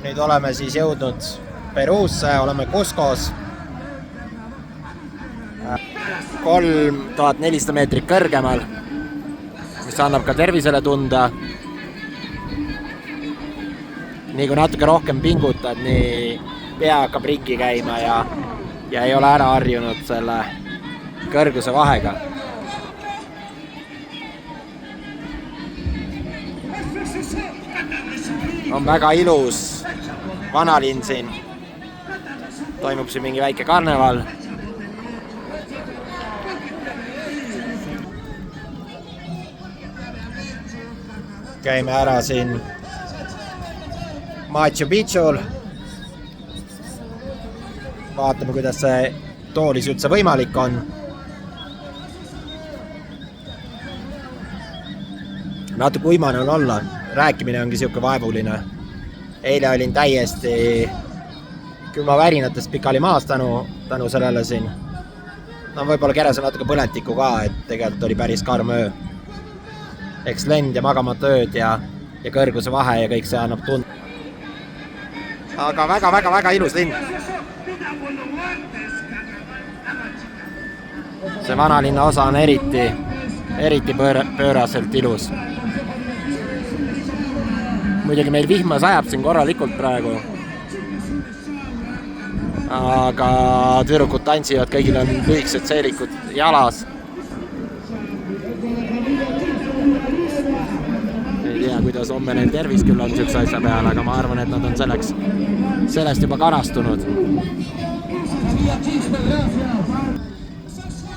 Nüüd oleme siis jõudnud Peruusse, oleme Cuscos. 3400 meetrit kõrgemal, mis annab ka tervisele tunda. Nii kui natuke rohkem pingutad, nii pea hakkab ringi käima ja ei ole ära harjunud selle kõrguse vahega. On väga ilus vanalinn siin. Toimub siin mingi väike karneval. Käime ära siin Machu Picchul. Vaatame, kuidas see toolis üldse võimalik on. Natuke uimane on olla. Rääkimine ongi siuke vaevuline. Eile olin täiesti külmavärinatest pikali maas tänu sellele siin. No võib-olla keres on natuke põletiku ka, et tegelikult oli päris karm öö. Eks lend ja magamata ööd ja kõrguse vahe ja kõik see annab tund. Aga väga ilus linn. See vanalinna osa on eriti pööraselt ilus. Muidugi meil vihma sajab siin korralikult praegu. Aga tüdrukud tantsivad, kõigil on lühikesed seelikud jalas. Ei tea, kuidas homme neil tervis küll on siukse asja peale, aga ma arvan, et nad on sellest juba kanastunud.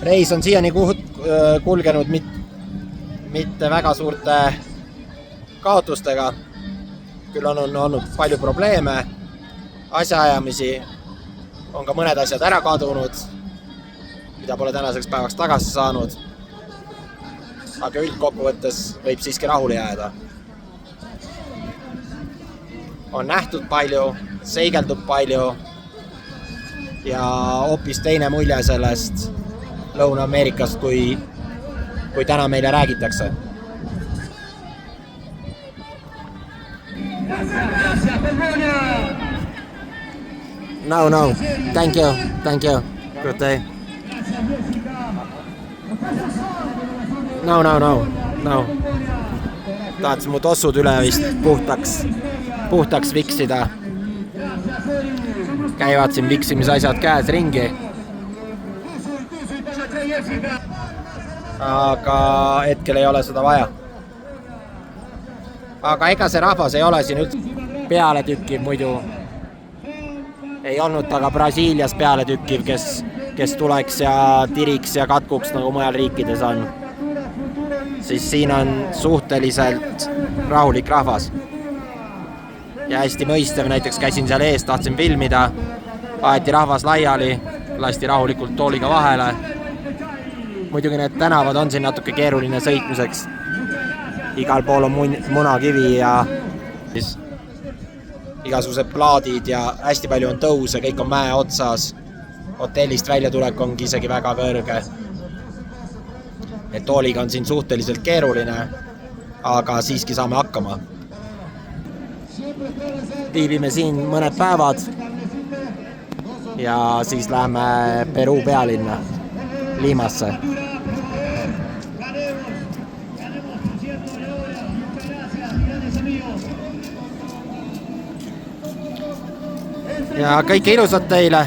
Reis on siiani kulgenud mitte väga suurte kaotustega. Küll on olnud palju probleeme, asjaajamisi, on ka mõned asjad ära kadunud, mida pole tänaseks päevaks tagasi saanud. Aga üldkokkuvõttes võib siiski rahule jääda. On nähtud palju, seigeldub palju ja hoopis teine mulje sellest Lõuna-Ameerikast, kui täna meile räägitakse. No. Thank you. Good day. No. Tahtsin mu tossud üle vist puhtaks viksida. Käivad siin viksimisasjad käes ringi. Aga hetkel ei ole seda vaja. Aga ega see rahvas ei ole siin üldse peale tükkiv muidu. Ei olnud taga Brasiilias peale tükkiv, kes tuleks ja tiriks ja katkuks nagu mujal riikides on. Siis siin on suhteliselt rahulik rahvas. Ja hästi mõistev, näiteks käisin seal ees, tahtsin filmida, aeti rahvas laiali, lasti rahulikult tooliga vahele. Muidugi need tänavad on siin natuke keeruline sõitmiseks. Igal pool on munakivi ja igasugused plaadid ja hästi palju on tõuse, kõik on mäe otsas. Hotellist väljatulek ongi isegi väga kõrge. Et tooliga on siin suhteliselt keeruline, aga siiski saame hakkama. Viibime siin mõned päevad ja siis läheme Peruu pealinna Limasse. Ja kõike ilusat teile.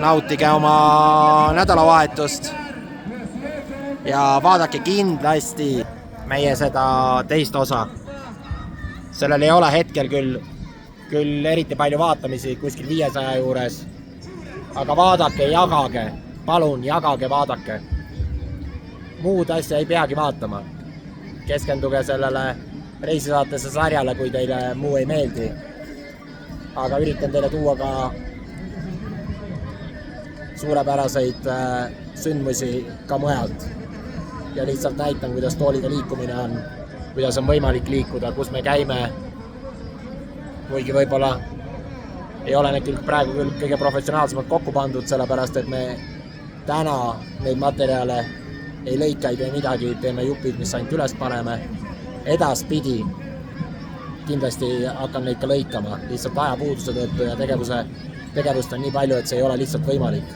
Nautige oma nädalavahetust ja vaadake kindlasti meie seda teist osa. Sellel ei ole hetkel küll eriti palju vaatamisi, kuskil 500 juures. Aga vaadake, jagage. Palun, jagage, vaadake. Muud asja ei peagi vaatama. Keskenduge sellele reisisaatesse sarjale, kui teile muu ei meeldi. Aga üritan teile tuua ka suurepäraseid sündmusi ka mujalt. Ja lihtsalt näitan, kuidas tooliga liikumine on, kuidas on võimalik liikuda, kus me käime. Kuigi võib-olla ei ole need praegu kõige professionaalsemalt kokku pandud, sellepärast, et me täna neid materjale ei lõika, ei tee midagi, teeme jupid, mis ainult üles paneme. Edaspidi kindlasti hakkan neid ka lõikama, lihtsalt ajapuuduse tõttu ja tegevust on nii palju, et see ei ole lihtsalt võimalik.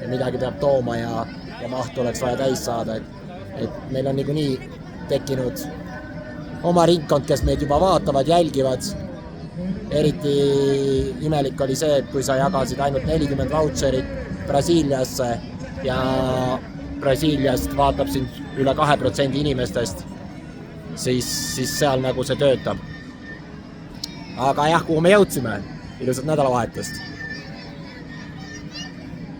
Ja midagi peab tooma ja maht oleks vaja täis saada, et meil on niikuinii tekkinud oma ringkond, kes meid juba vaatavad, jälgivad. Eriti imelik oli see, et kui sa jagasid ainult 40 vautšerit Brasiiliasse ja Brasiiliast vaatab sind üle 2% inimestest, siis seal nagu see töötab. Aga jah, kuhu me jõudsime? Ilusat nädalavahetust!